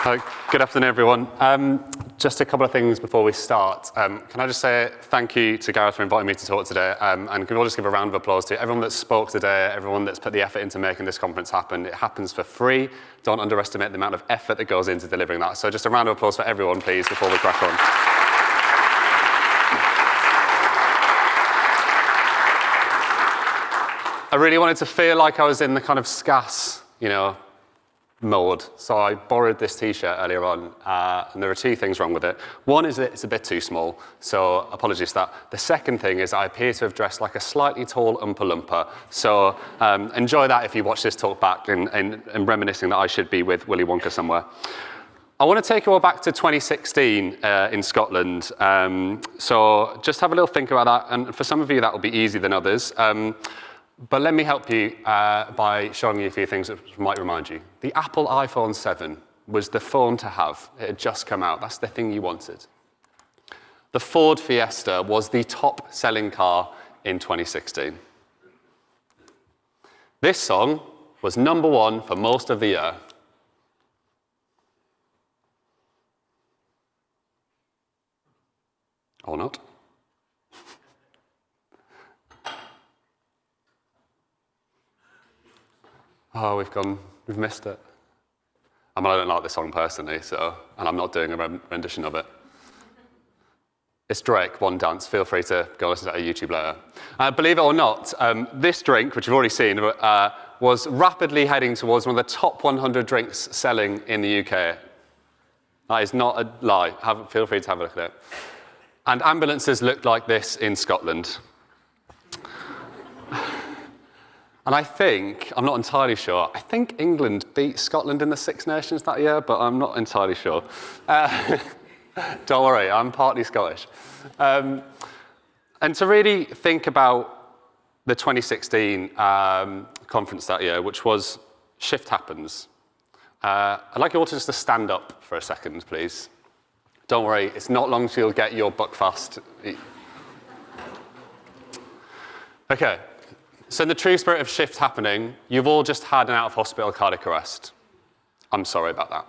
Good afternoon, everyone. Just a couple of things before we start. Can I just say thank you to Gareth for inviting me to talk today, and can we all just give a round of applause to everyone that spoke today, everyone that's put the effort into making this conference happen. It happens for free. Don't underestimate the amount of effort that goes into delivering that. So just a round of applause for everyone, please, before we crack on. I really wanted to feel like I was in the kind of SCAS, mode. So I borrowed this t-shirt earlier on, and there are two things wrong with it. One is that it's a bit too small, so apologies for that. The second thing is I appear to have dressed like a slightly tall Oompa Loompa, so enjoy that if you watch this talk back and reminiscing that I should be with Willy Wonka somewhere. I want to take you all back to 2016 in Scotland, so just have a little think about that, and for some of you that will be easier than others. But let me help you by showing you a few things that might remind you. The Apple iPhone 7 was the phone to have. It had just come out. That's the thing you wanted. The Ford Fiesta was the top-selling car in 2016. This song was #1 for most of the year. Or not. Oh, we've missed it. I don't like this song personally, and I'm not doing a rendition of it. It's Drake, One Dance. Feel free to go listen to it on YouTube later. Believe it or not, this drink, which you've already seen, was rapidly heading towards one of the top 100 drinks selling in the UK. That is not a lie. Feel free to have a look at it. And ambulances looked like this in Scotland. And I'm not entirely sure, I think England beat Scotland in the Six Nations that year, but I'm not entirely sure. Don't worry, I'm partly Scottish. And to really think about the 2016 conference that year, which was Shift Happens, I'd like you all just to stand up for a second, please. Don't worry, it's not long till you'll get your Buckfast. Okay. So in the true spirit of Shift Happening, you've all just had an out-of-hospital cardiac arrest. I'm sorry about that.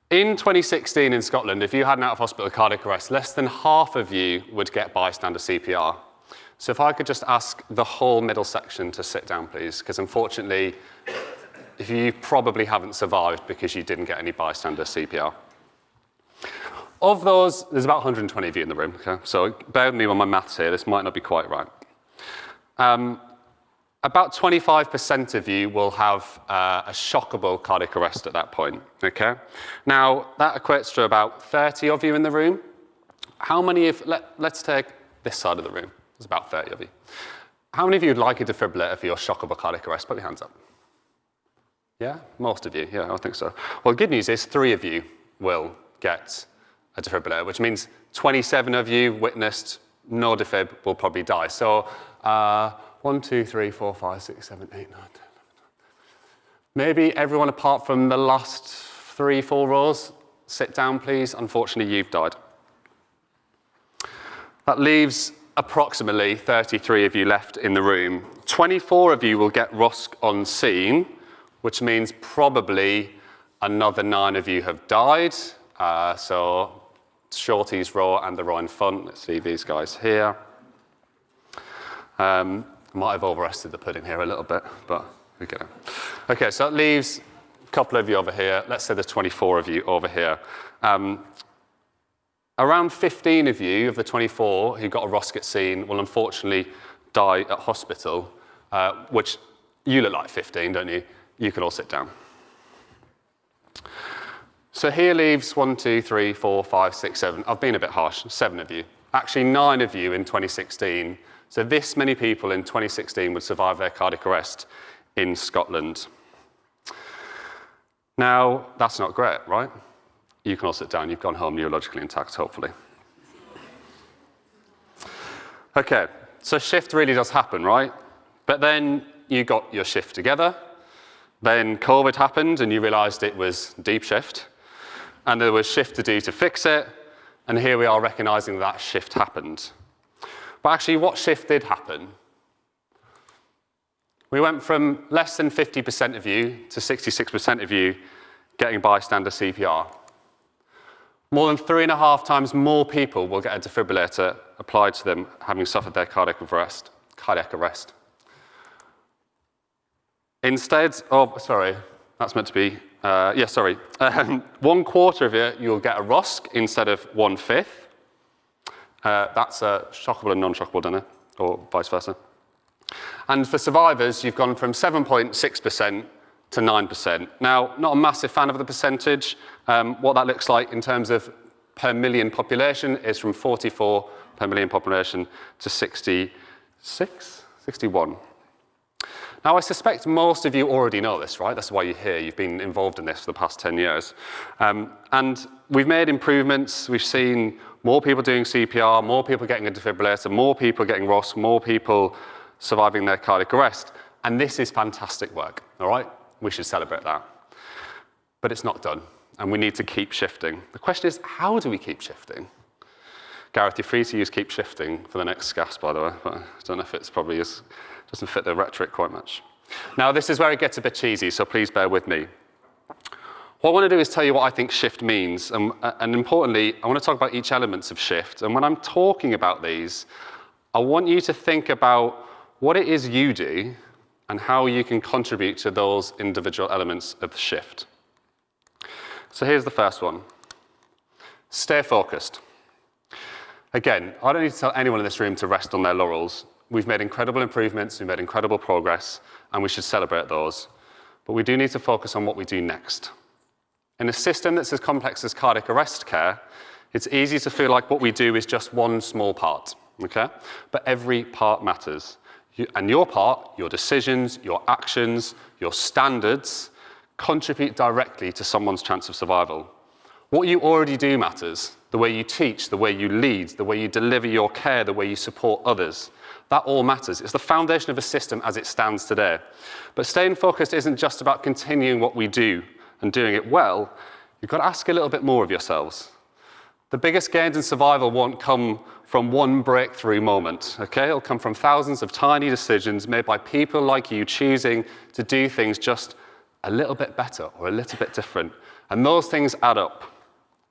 In 2016 in Scotland, if you had an out-of-hospital cardiac arrest, less than half of you would get bystander CPR. So if I could just ask the whole middle section to sit down, please, because unfortunately, you probably haven't survived because you didn't get any bystander CPR. Of those, there's about 120 of you in the room, okay? So bear with me on my maths here, this might not be quite right. About 25% of you will have a shockable cardiac arrest at that point, okay? Now, that equates to about 30 of you in the room. How many let's take this side of the room. There's about 30 of you. How many of you would like a defibrillator for your shockable cardiac arrest? Put your hands up. Yeah? Most of you, yeah, I think so. Well, the good news is 3 of you will get a defibrillator, which means 27 of you witnessed no defib will probably die. So 1, 2, 3, 4, 5, 6, 7, 8, 9, 10, 11, 12. Maybe everyone apart from the last 3, 4 rows, sit down, please. Unfortunately, you've died. That leaves approximately 33 of you left in the room. 24 of you will get ROSC on scene, which means probably another 9 of you have died. So Shorty's row and the row in front. Let's see these guys here. Might have overestimated the pudding here a little bit, but we get it. Okay, so that leaves a couple of you over here. Let's say there's 24 of you over here. Around 15 of you, of the 24 who got a ROSC at scene, will unfortunately die at hospital, which you look like 15, don't you? You can all sit down. So here leaves 1, 2, 3, 4, 5, 6, 7. I've been a bit harsh, 7 of you. Actually, 9 of you in 2016. So this many people in 2016 would survive their cardiac arrest in Scotland. Now, that's not great, right? You can all sit down. You've gone home neurologically intact, hopefully. Okay, so shift really does happen, right? But then you got your shift together. Then COVID happened, and you realized it was deep shift. And there was shift to do to fix it. And here we are recognizing that shift happened. But actually, what shift did happen? We went from less than 50% of you to 66% of you getting bystander CPR. More than 3.5 times more people will get a defibrillator applied to them having suffered their cardiac arrest. Instead of, sorry, that's meant to be, 1/4 of it, you'll get a ROSC instead of 1/5. That's a shockable and non-shockable donor, or vice versa. And for survivors, you've gone from 7.6% to 9%. Now, not a massive fan of the percentage. What that looks like in terms of per million population is from 44 per million population to 61. Now, I suspect most of you already know this, right? That's why you're here. You've been involved in this for the past 10 years. And we've made improvements. We've seen more people doing CPR, more people getting a defibrillator, more people getting ROSC, more people surviving their cardiac arrest. And this is fantastic work, all right? We should celebrate that. But it's not done, and we need to keep shifting. The question is, how do we keep shifting? Gareth, you're free to use keep shifting for the next SCAS, by the way, but I don't know if it's probably doesn't fit the rhetoric quite much. Now, this is where it gets a bit cheesy, so please bear with me. What I want to do is tell you what I think shift means, and importantly, I want to talk about each element of shift. And when I'm talking about these, I want you to think about what it is you do and how you can contribute to those individual elements of the shift. So here's the first one. Stay focused. Again, I don't need to tell anyone in this room to rest on their laurels. We've made incredible improvements, we've made incredible progress, and we should celebrate those. But we do need to focus on what we do next. In a system that's as complex as cardiac arrest care, it's easy to feel like what we do is just one small part, okay? But every part matters. And your part, your decisions, your actions, your standards, contribute directly to someone's chance of survival. What you already do matters. The way you teach, the way you lead, the way you deliver your care, the way you support others. That all matters. It's the foundation of a system as it stands today. But staying focused isn't just about continuing what we do and doing it well. You've got to ask a little bit more of yourselves. The biggest gains in survival won't come from one breakthrough moment, okay? It'll come from thousands of tiny decisions made by people like you choosing to do things just a little bit better or a little bit different. And those things add up.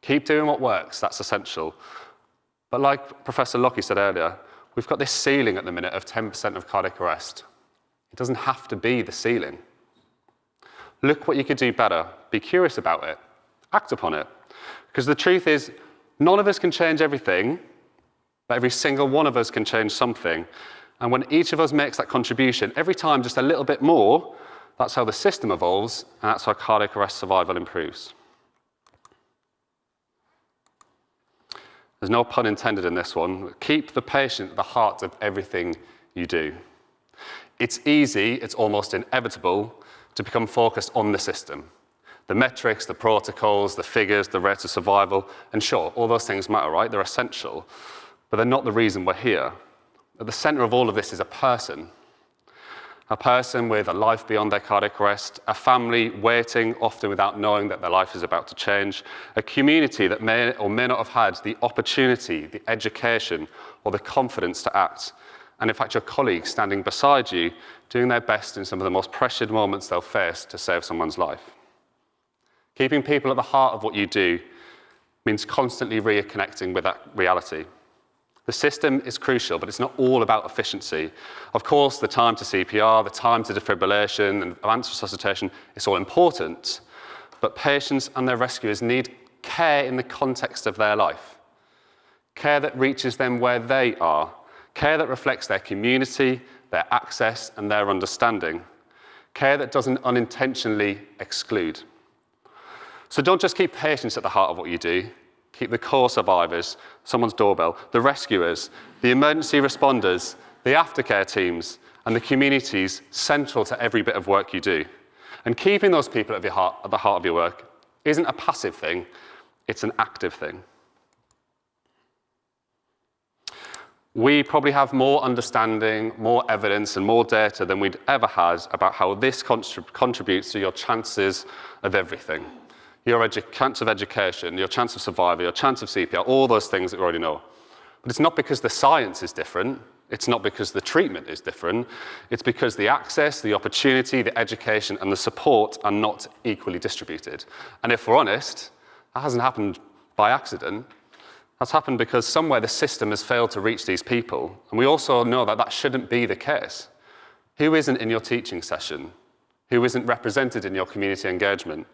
Keep doing what works, that's essential. But like Professor Lockie said earlier, we've got this ceiling at the minute of 10% of cardiac arrest. It doesn't have to be the ceiling. Look what you could do better. Be curious about it. Act upon it. Because the truth is, none of us can change everything, but every single one of us can change something. And when each of us makes that contribution, every time just a little bit more, that's how the system evolves, and that's how cardiac arrest survival improves. There's no pun intended in this one. Keep the patient at the heart of everything you do. It's easy, it's almost inevitable, to become focused on the system. The metrics, the protocols, the figures, the rates of survival, and sure, all those things matter, right? They're essential, but they're not the reason we're here. At the center of all of this is a person with a life beyond their cardiac arrest, a family waiting, often without knowing that their life is about to change, a community that may or may not have had the opportunity, the education, or the confidence to act, and in fact your colleagues standing beside you, doing their best in some of the most pressured moments they'll face to save someone's life. Keeping people at the heart of what you do means constantly reconnecting with that reality. The system is crucial, but it's not all about efficiency. Of course, the time to CPR, the time to defibrillation, and advanced resuscitation, it's all important. But patients and their rescuers need care in the context of their life. Care that reaches them where they are. Care that reflects their community, their access, and their understanding. Care that doesn't unintentionally exclude. So don't just keep patients at the heart of what you do. Keep the core survivors, someone's doorbell, the rescuers, the emergency responders, the aftercare teams, and the communities central to every bit of work you do. And keeping those people at the heart of your work isn't a passive thing, it's an active thing. We probably have more understanding, more evidence, and more data than we'd ever had about how this contributes to your chances of everything. Your chance of education, your chance of survival, your chance of CPR, all those things that we already know. But it's not because the science is different, It's not because the treatment is different. It's because the access, the opportunity, the education, and the support are not equally distributed. And if we're honest, that hasn't happened by accident. That's happened because somewhere the system has failed to reach these people. And we also know that that shouldn't be the case. Who isn't in your teaching session? Who isn't represented in your community engagement?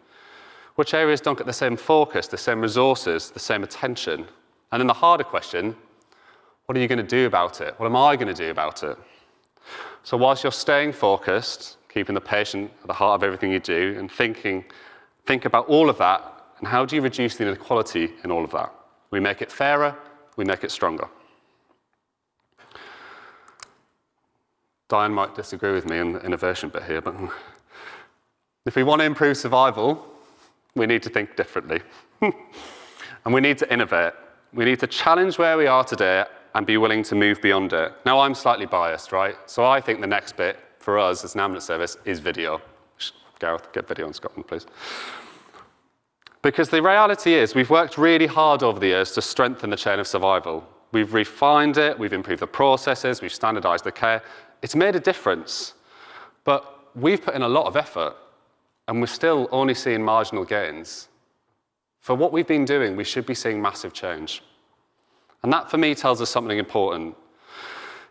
Which areas don't get the same focus, the same resources, the same attention? And then the harder question, what are you going to do about it? What am I going to do about it? So whilst you're staying focused, keeping the patient at the heart of everything you do, and think about all of that, and how do you reduce the inequality in all of that? We make it fairer, we make it stronger. Diane might disagree with me in the innovation bit here, but if we want to improve survival, we need to think differently. And we need to innovate. We need to challenge where we are today and be willing to move beyond it. Now, I'm slightly biased, right? So I think the next bit for us as an ambulance service is video. Gareth, get video in Scotland, please. Because the reality is we've worked really hard over the years to strengthen the chain of survival. We've refined it, we've improved the processes, we've standardized the care. It's made a difference, but we've put in a lot of effort, and we're still only seeing marginal gains. For what we've been doing, we should be seeing massive change. And that, for me, tells us something important.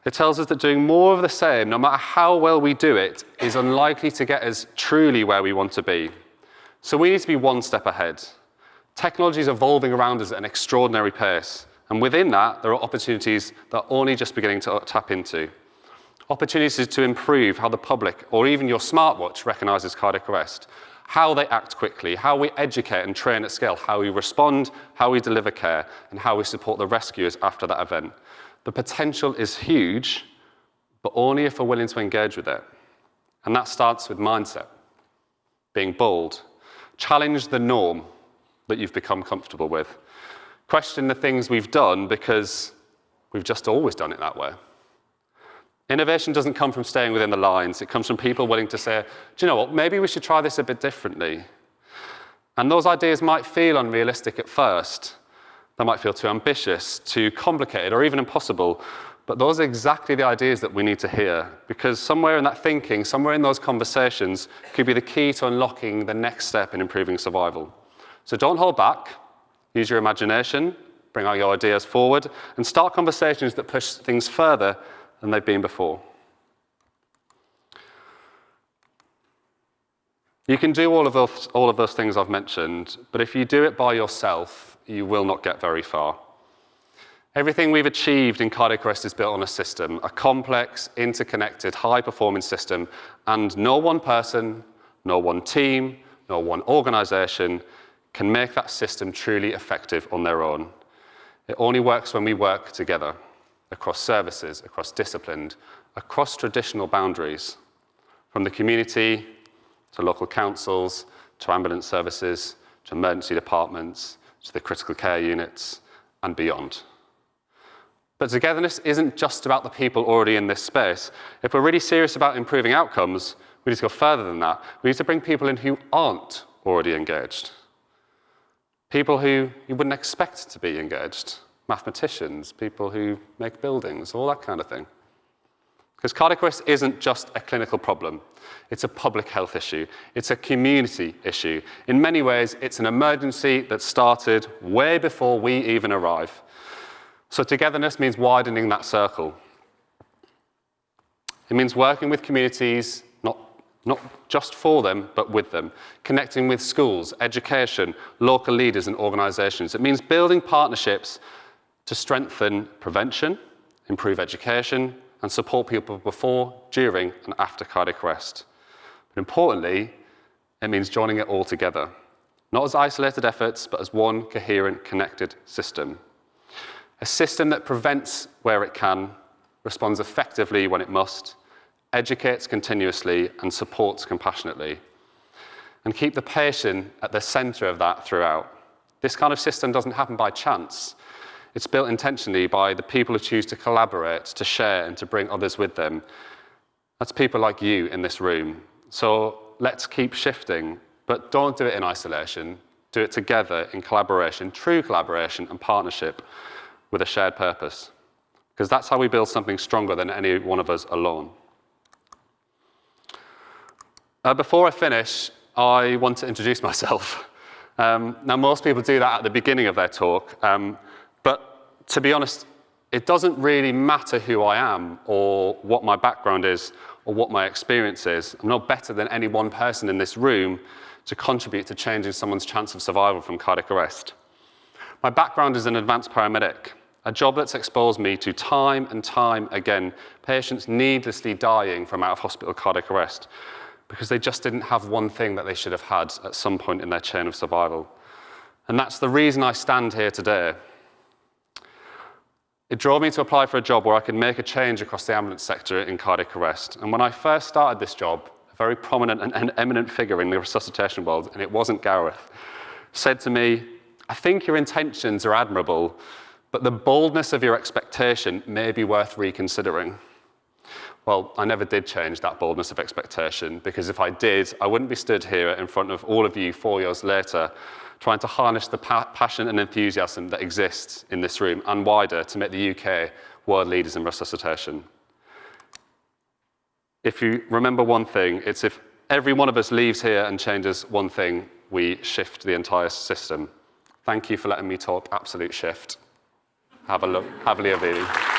It tells us that doing more of the same, no matter how well we do it, is unlikely to get us truly where we want to be. So we need to be one step ahead. Technology is evolving around us at an extraordinary pace. And within that, there are opportunities that are only just beginning to tap into. Opportunities to improve how the public, or even your smartwatch, recognizes cardiac arrest, how they act quickly, how we educate and train at scale, how we respond, how we deliver care, and how we support the rescuers after that event. The potential is huge, but only if we're willing to engage with it. And that starts with mindset, being bold. Challenge the norm that you've become comfortable with. Question the things we've done because we've just always done it that way. Innovation doesn't come from staying within the lines. It comes from people willing to say, do you know what, maybe we should try this a bit differently. And those ideas might feel unrealistic at first. They might feel too ambitious, too complicated, or even impossible. But those are exactly the ideas that we need to hear, because somewhere in that thinking, somewhere in those conversations, could be the key to unlocking the next step in improving survival. So don't hold back. Use your imagination, bring out your ideas forward, and start conversations that push things further than they've been before. You can do all of those things I've mentioned, but if you do it by yourself, you will not get very far. Everything we've achieved in cardiac arrest is built on a system, a complex, interconnected, high-performing system, and no one person, no one team, no one organization can make that system truly effective on their own. It only works when we work together, across services, across discipline, across traditional boundaries, from the community to local councils, to ambulance services, to emergency departments, to the critical care units, and beyond. But togetherness isn't just about the people already in this space. If we're really serious about improving outcomes, we need to go further than that. We need to bring people in who aren't already engaged. People who you wouldn't expect to be engaged. Mathematicians, people who make buildings, all that kind of thing. Because cardiac arrest isn't just a clinical problem. It's a public health issue. It's a community issue. In many ways, it's an emergency that started way before we even arrive. So togetherness means widening that circle. It means working with communities, not just for them, but with them. Connecting with schools, education, local leaders and organizations. It means building partnerships to strengthen prevention, improve education, and support people before, during, and after cardiac arrest. But importantly, it means joining it all together. Not as isolated efforts, but as one coherent, connected system. A system that prevents where it can, responds effectively when it must, educates continuously, and supports compassionately. And keep the patient at the center of that throughout. This kind of system doesn't happen by chance. It's built intentionally by the people who choose to collaborate, to share, and to bring others with them. That's people like you in this room. So let's keep shifting, but don't do it in isolation. Do it together in collaboration, true collaboration and partnership, with a shared purpose. because that's how we build something stronger than any one of us alone. Before I finish, I want to introduce myself. Now, most people do that at the beginning of their talk, but to be honest, it doesn't really matter who I am or what my background is or what my experience is. I'm not better than any one person in this room to contribute to changing someone's chance of survival from cardiac arrest. My background is an advanced paramedic, a job that's exposed me to time and time again patients needlessly dying from out-of-hospital cardiac arrest because they just didn't have one thing that they should have had at some point in their chain of survival. And that's the reason I stand here today. It drove me to apply for a job where I could make a change across the ambulance sector in cardiac arrest. And when I first started this job, a very prominent and eminent figure in the resuscitation world, and it wasn't Gareth, said to me, "I think your intentions are admirable, but the boldness of your expectation may be worth reconsidering." Well, I never did change that boldness of expectation, because if I did, I wouldn't be stood here in front of all of you 4 years later trying to harness the passion and enthusiasm that exists in this room and wider to make the UK world leaders in resuscitation. If you remember one thing, it's if every one of us leaves here and changes one thing, we shift the entire system. Thank you for letting me talk absolute shift. Have a look. Have a leave.